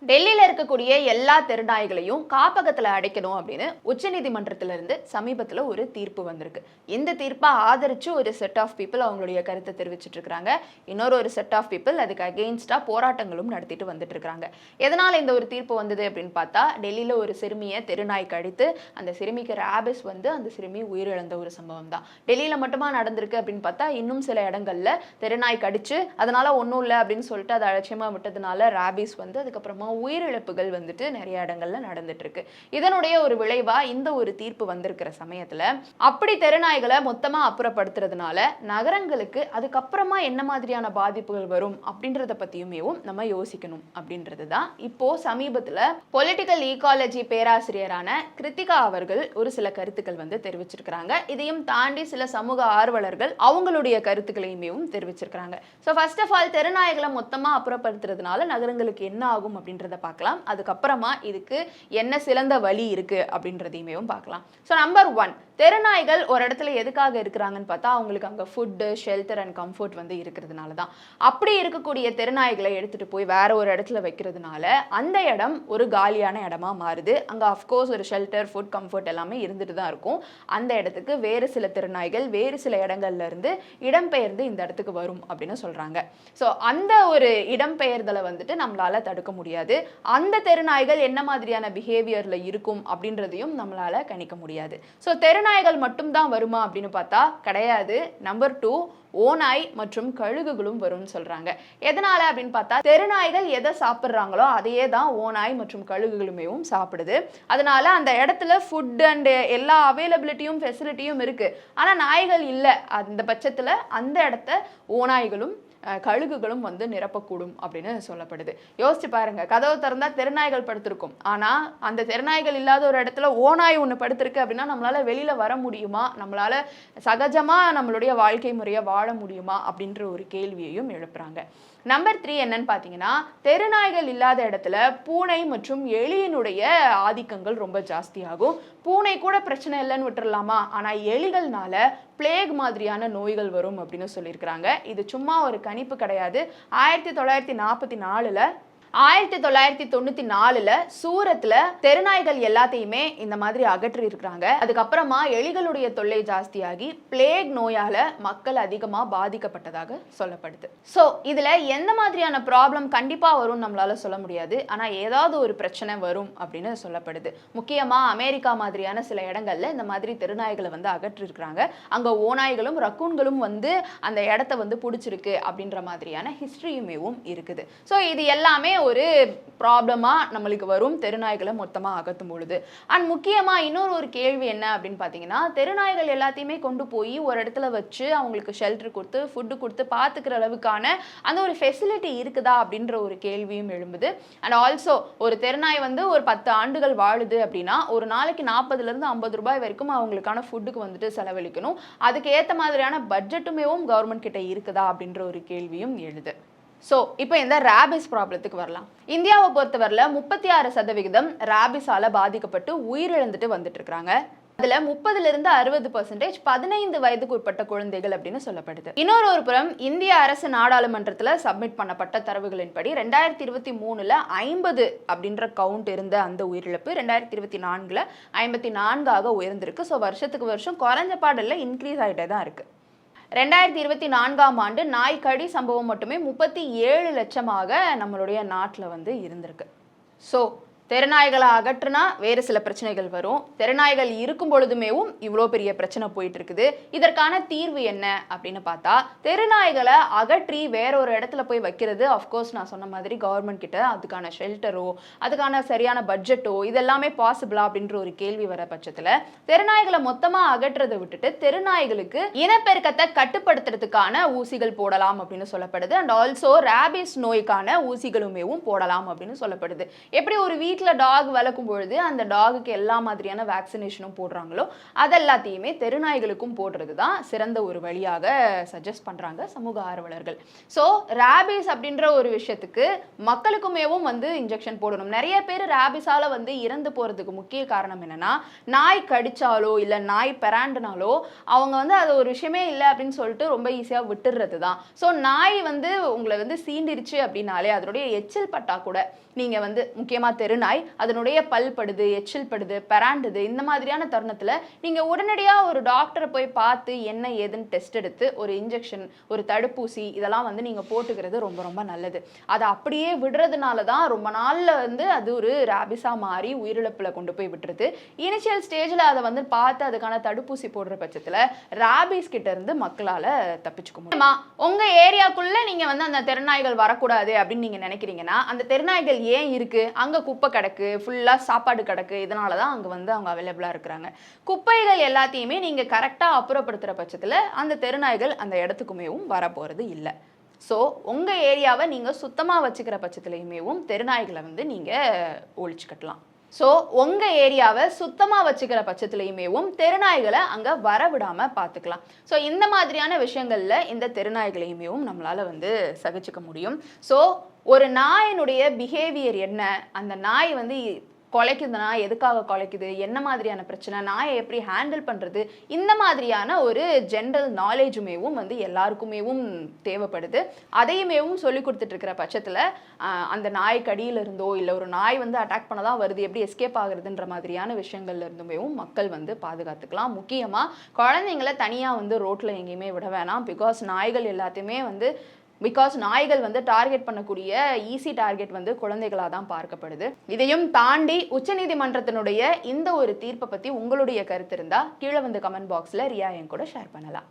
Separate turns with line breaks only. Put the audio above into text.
டெல்லியில இருக்கக்கூடிய எல்லா தெருநாய்களையும் காப்பகத்துல அடைக்கணும் அப்படின்னு உச்சநீதிமன்றத்திலிருந்து சமீபத்துல ஒரு தீர்ப்பு வந்திருக்கு. இந்த தீர்ப்பை ஆதரிச்சு ஒரு செட் ஆஃப் பீப்புள் அவங்களுடைய கருத்தை தெரிவிச்சிட்டு இருக்காங்க. இன்னொரு செட் ஆஃப் பீப்புள் அதுக்கு அகெயின்ஸ்டா போராட்டங்களும் நடத்திட்டு வந்துட்டு இருக்காங்க. எதனால இந்த ஒரு தீர்ப்பு வந்தது அப்படின்னு பார்த்தா, டெல்லியில ஒரு சிறுமியை தெருநாய் கடித்து அந்த சிறுமிக்கு ரேபிஸ் வந்து அந்த சிறுமி உயிரிழந்த ஒரு சம்பவம் தான். டெல்லியில மட்டுமா நடந்திருக்கு அப்படின்னு பார்த்தா, இன்னும் சில இடங்கள்ல தெருநாய் கடிச்சு அதனால ஒன்றும் இல்லை அப்படின்னு சொல்லிட்டு அதை அலட்சியமா விட்டதுனால ரேபிஸ் வந்து அதுக்கப்புறமா உயிரிழப்புகள் வந்துட்டு நிறைய இடங்கள்ல நடந்துட்டு இருக்கு. இதனுடைய ஒரு விளைவா இந்த ஒரு தீர்ப்பு வந்திருக்கிற சமயத்துல அப்படி தெருநாய்களை மொத்தமா அப்புறப்படுத்துறதுனால நகரங்களுக்கு அதுக்கப்புறமா என்ன மாதிரியான பாதிப்புகள் வரும் அப்படின்றத பத்தியுமே நம்ம யோசிக்கணும் அப்படின்றதுதான் இப்போ சமீபத்துல பொலிட்டிக்கல் ஈகாலஜி பேராசிரியரான கிருத்திகா அவர்கள் ஒரு சில கருத்துக்கள் வந்து தெரிவிச்சிருக்கிறாங்க. இதையும் தாண்டி சில சமூக ஆர்வலர்கள் அவங்களுடைய கருத்துக்களையுமே தெரிவிச்சிருக்கிறாங்க. ஸோ ஃபர்ஸ்ட் ஆஃப் ஆல் தெருநாய்களை மொத்தமா அப்புறப்படுத்துறதுனால நகரங்களுக்கு என்ன ஆகும் அப்படின்றத பார்க்கலாம். அதுக்கப்புறமா இதுக்கு என்ன சிறந்த வழி இருக்கு அப்படின்றதையுமே பார்க்கலாம். ஸோ நம்பர் 1, தெருநாய்கள் ஒரு இடத்துல எதுக்காக இருக்கிறாங்கன்னு பார்த்தா, அவங்களுக்கு அங்கே ஃபுட்டு, ஷெல்டர் அண்ட் கம்ஃபர்ட் வந்து இருக்கிறதுனால தான். அப்படி இருக்கக்கூடிய தெருநாய்களை எடுத்துட்டு போய் வேற ஒரு இடத்துல வைக்கிறதுனால அந்த இடம் ஒரு காலியான இடமா மாறுது. அங்கே அஃப்கோர்ஸ் ஒரு ஷெல்டர், ஃபுட், கம்ஃபர்ட் எல்லாமே இருந்துட்டு தான் இருக்கும். அந்த இடத்துக்கு வேறு சில தெருநாய்கள் வேறு சில இடங்கள்ல இருந்து இடம்பெயர்ந்து இந்த இடத்துக்கு வரும் அப்படின்னு சொல்றாங்க. ஸோ அந்த ஒரு இடம்பெயர்தலை வந்துட்டு நம்மளால தடுக்க முடியாது. அந்த தெருநாய்கள் என்ன மாதிரியான பிஹேவியர்ல இருக்கும் அப்படின்றதையும் நம்மளால கணிக்க முடியாது. ஸோ தெருநாய்கள் மட்டும் தான் வருமா அப்படின்னு பார்த்தா கிடையாது. நம்பர் 2, ஓநாய் மற்றும் கழுகுகளும் வரும்னு சொல்றாங்க. எதனால அப்படின்னு பார்த்தா, தெருநாய்கள் எதை சாப்பிட்றாங்களோ அதையே தான் ஓநாய் மற்றும் கழுகுகளுமே சாப்பிடுது. அதனால அந்த இடத்துல ஃபுட் அண்ட் எல்லா அவைலபிலிட்டியும் ஃபெசிலிட்டியும் இருக்கு. ஆனா நாய்கள் இல்லை. அந்த பட்சத்துல அந்த இடத்த ஓநாய்களும் கழுகுகளும் வந்து நிரப்பக்கூடும் அப்படின்னு சொல்லப்படுது. யோசிச்சு பாருங்க, கதவு திறந்தா தெருநாய்கள் படுத்திருக்கும். ஆனா அந்த தெருநாய்கள் இல்லாத ஒரு இடத்துல ஓநாய் ஒன்று படுத்திருக்கு அப்படின்னா நம்மளால வெளியில வர முடியுமா? நம்மளால சகஜமா நம்மளுடைய வாழ்க்கை முறையை வாழ முடியுமா அப்படின்ற ஒரு கேள்வியையும் எழுப்புறாங்க. நம்பர் 3 என்னன்னு பார்த்தீங்கன்னா, தெருநாய்கள் இல்லாத இடத்துல பூனை மற்றும் எலியினுடைய ஆதிக்கங்கள் ரொம்ப ஜாஸ்தியாகும். பூனை கூட பிரச்சனை இல்லைன்னு விட்டுறலாமா, ஆனால் எலிகள்னால பிளேக் மாதிரியான நோய்கள் வரும் அப்படின்னு சொல்லியிருக்கிறாங்க. இது சும்மா ஒரு கணிப்பு கிடையாது. 1994ல் சூரத்ல தெருநாய்கள் எல்லாத்தையுமே இந்த மாதிரி அகற்றி இருக்கிறாங்க. அதுக்கப்புறமா எலிகளுடைய தொல்லை ஜாஸ்தியாகி பிளேக் நோயால மக்கள் அதிகமா பாதிக்கப்பட்டதாக சொல்லப்படுது. ஸோ இதுல எந்த மாதிரியான ப்ராப்ளம் கண்டிப்பா வரும் நம்மளால சொல்ல முடியாது. ஆனா ஏதாவது ஒரு பிரச்சனை வரும் அப்படின்னு சொல்லப்படுது. முக்கியமா அமெரிக்கா மாதிரியான சில இடங்கள்ல இந்த மாதிரி தெருநாய்களை வந்து அகற்றி இருக்கிறாங்க. அங்க ஓநாய்களும் ரக்கூன்களும் வந்து அந்த இடத்த வந்து பிடிச்சிருக்கு அப்படின்ற மாதிரியான ஹிஸ்டரியுமே இருக்குது. ஸோ இது எல்லாமே ஒரு ப்ராப்ளமா நம்மளுக்கு வரும் தெருநாய்களை மொத்தமா அகற்றும் பொழுது. அண்ட் முக்கியமா இன்னொரு கேள்வி என்ன அப்படின்னு பார்த்தீங்கன்னா, தெருநாய்கள் எல்லாத்தையுமே கொண்டு போய் ஒரு இடத்துல வச்சு அவங்களுக்கு ஷெல்டர் கொடுத்து ஃபுட்டு கொடுத்து பார்த்துக்கிற அளவுக்கான அந்த ஒரு ஃபெசிலிட்டி இருக்குதா அப்படின்ற ஒரு கேள்வியும் எழும்புது. அண்ட் ஆல்சோ ஒரு தெருநாய் வந்து ஒரு 10 ஆண்டுகள் வாழுது அப்படின்னா ஒரு நாளைக்கு 40லேருந்து 50 ரூபாய் வரைக்கும் அவங்களுக்கான ஃபுட்டுக்கு வந்துட்டு செலவழிக்கணும். அதுக்கு ஏற்ற மாதிரியான பட்ஜெட்டுமே கவர்மெண்ட் கிட்ட இருக்குதா அப்படின்ற ஒரு கேள்வியும் எழுது. ஸோ இப்போ இந்த ரேபிஸ் ப்ராப்ளத்துக்கு வரலாம். இந்தியாவை பொறுத்தவரையில் 36% ரேபிஸால பாதிக்கப்பட்டு உயிரிழந்துட்டு வந்துட்டு இருக்காங்க. அதுல 30லிருந்து 60% 15 வயதுக்கு உட்பட்ட குழந்தைகள் அப்படின்னு சொல்லப்படுது. இன்னொரு புறம் இந்திய அரசு நாடாளுமன்றத்துல சப்மிட் பண்ணப்பட்ட தரவுகளின்படி 2023ல் 50 அப்படின்ற கவுண்ட் இருந்த அந்த உயிரிழப்பு 2024ல் 54ஆக உயர்ந்திருக்கு. ஸோ வருஷத்துக்கு வருஷம் குறைஞ்ச பாடல்ல இன்க்ரீஸ் ஆகிட்டே தான் இருக்கு. 2024ஆம் ஆண்டு நாய்க்கடி சம்பவம் மட்டுமே 37 லட்சமாக நம்மளுடைய நாட்டில் வந்து இருந்திருக்கு. ஸோ தெருநாய்களை அகற்றுனா வேறு சில பிரச்சனைகள் வரும். தெருநாய்கள் இருக்கும் பொழுதுமேவும் இவ்வளோ பெரிய பிரச்சனை போயிட்டு இருக்குது. இதற்கான தீர்வு என்ன அப்படின்னு பார்த்தா, தெருநாய்களை அகற்றி வேற ஒரு இடத்துல போய் வைக்கிறது அஃப்கோர்ஸ் நான் சொன்ன மாதிரி கவர்மெண்ட் கிட்ட அதுக்கான ஷெல்டரோ அதுக்கான சரியான பட்ஜெட்டோ இதெல்லாமே பாசிபிளா அப்படின்ற ஒரு கேள்வி வர பட்சத்தில் தெருநாய்களை மொத்தமாக அகற்றதை விட்டுட்டு தெருநாய்களுக்கு இனப்பெருக்கத்தை கட்டுப்படுத்துறதுக்கான ஊசிகள் போடலாம் அப்படின்னு சொல்லப்படுது. அண்ட் ஆல்சோ ரேபிஸ் நோய்க்கான ஊசிகளுமே போடலாம் அப்படின்னு சொல்லப்படுது. எப்படி ஒரு வீட்டில் டாக் வளர்க்கும் பொழுது அந்த டாகுக்கு எல்லா மாதிரியான வேக்சினேஷனும் போடுறாங்களோ அதெல்லாத்தையுமே தெருநாய்களுக்கும் போடுறது தான் சிறந்த ஒரு வழியாக சஜஸ்ட் பண்ணுறாங்க சமூக ஆர்வலர்கள். ஸோ ரேபிஸ் அப்படின்ற ஒரு விஷயத்துக்கு மக்களுக்குமேவும் வந்து இன்ஜெக்ஷன் போடணும். நிறைய பேர் ரேபிஸால் வந்து இறந்து போகிறதுக்கு முக்கிய காரணம் என்னென்னா, நாய் கடிச்சாலோ இல்லை நாய் பெராண்டுனாலோ அவங்க வந்து அது ஒரு விஷயமே இல்லை அப்படின்னு சொல்லிட்டு ரொம்ப ஈஸியாக விட்டுடுறது தான். ஸோ நாய் வந்து உங்களை வந்து சீண்டிருச்சு அப்படின்னாலே அதனுடைய எச்சில் பட்டா கூட நீங்கள் வந்து முக்கியமாக தெருநாய் அதனுடைய பல் படுது, எச்சில் படுது, பெராண்டுது, இந்த மாதிரியான தருணத்தில் நீங்கள் உடனடியாக ஒரு டாக்டரை போய் பார்த்து என்ன ஏதுன்னு டெஸ்ட் எடுத்து ஒரு இன்ஜெக்ஷன், ஒரு தடுப்பூசி இதெல்லாம் வந்து நீங்கள் போட்டுக்கிறது ரொம்ப ரொம்ப நல்லது. அதை அப்படியே விடுறதுனால தான் ரொம்ப நாளில் வந்து அது ஒரு ரேபிஸாக மாறி உயிரிழப்பில் கொண்டு போய் விட்டுருது. இனிஷியல் ஸ்டேஜில் அதை வந்து பார்த்து அதுக்கான தடுப்பூசி போடுற பட்சத்தில் ரேபிஸ் கிட்ட இருந்து மக்களால் தப்பிச்சுக்க முடியுமா? உங்கள் ஏரியாக்குள்ளே நீங்கள் வந்து அந்த தெருநாய்கள் வரக்கூடாது அப்படின்னு நீங்கள் நினைக்கிறீங்கன்னா, அந்த தெருநாய்கள் ஏன் இருக்கு? அங்க குப்பை கிடக்கு, ஃபுல்லா சாப்பாடு கிடக்கு, இதனால தான் அங்க வந்து அவங்க அவைலபிளா இருக்கிறாங்க. குப்பைகள் எல்லாத்தையுமே நீங்க கரெக்டா அப்புறப்படுத்துற பட்சத்துல அந்த தெருநாய்கள் அந்த இடத்துக்குமேவும் வரப்போறது இல்லை. ஸோ உங்க ஏரியாவை நீங்க சுத்தமா வச்சுக்கிற பட்சத்துலையுமேவும் தெருநாய்களை வந்து நீங்க ஒழிச்சு கட்டலாம். ஸோ உங்கள் ஏரியாவை சுத்தமாக வச்சுக்கிற பட்சத்துலையுமேவும் தெருநாய்களை அங்கே வரவிடாமல் பார்த்துக்கலாம். ஸோ இந்த மாதிரியான விஷயங்களில் இந்த தெருநாய்களையுமேவும் நம்மளால் வந்து சகிச்சுக்க முடியும். ஸோ ஒரு நாயினுடைய பிஹேவியர் என்ன, அந்த நாய் வந்து குலைக்குதுன்னா எதுக்காக குலைக்குது, என்ன மாதிரியான பிரச்சனை, நாயை எப்படி ஹேண்டில் பண்ணுறது, இந்த மாதிரியான ஒரு ஜென்ரல் நாலேஜுமேவும் வந்து எல்லாருக்குமேவும் தேவைப்படுது. அதையுமேவும் சொல்லி கொடுத்துட்ருக்கிற பட்சத்தில் அந்த நாய் கடியில் இருந்தோ இல்லை ஒரு நாய் வந்து அட்டாக் பண்ண தான் வருது, எப்படி எஸ்கேப் ஆகுறதுன்ற மாதிரியான விஷயங்கள்ல இருந்துமேவும் மக்கள் வந்து பாதுகாத்துக்கலாம். முக்கியமாக குழந்தைங்களை தனியாக வந்து ரோட்டில் எங்கேயுமே விட வேணாம். நாய்கள் எல்லாத்தையுமே வந்து நாய்கள் வந்து டார்கெட் பண்ணக்கூடிய ஈஸி டார்கெட் வந்து குழந்தைகளாக தான் பார்க்கப்படுது. இதையும் தாண்டி உச்சநீதிமன்றத்தினுடைய இந்த ஒரு தீர்ப்பை பற்றி உங்களுடைய கருத்து இருந்தால் கீழே வந்து கமெண்ட் பாக்ஸில் ரியா என் கூட ஷேர் பண்ணலாம்.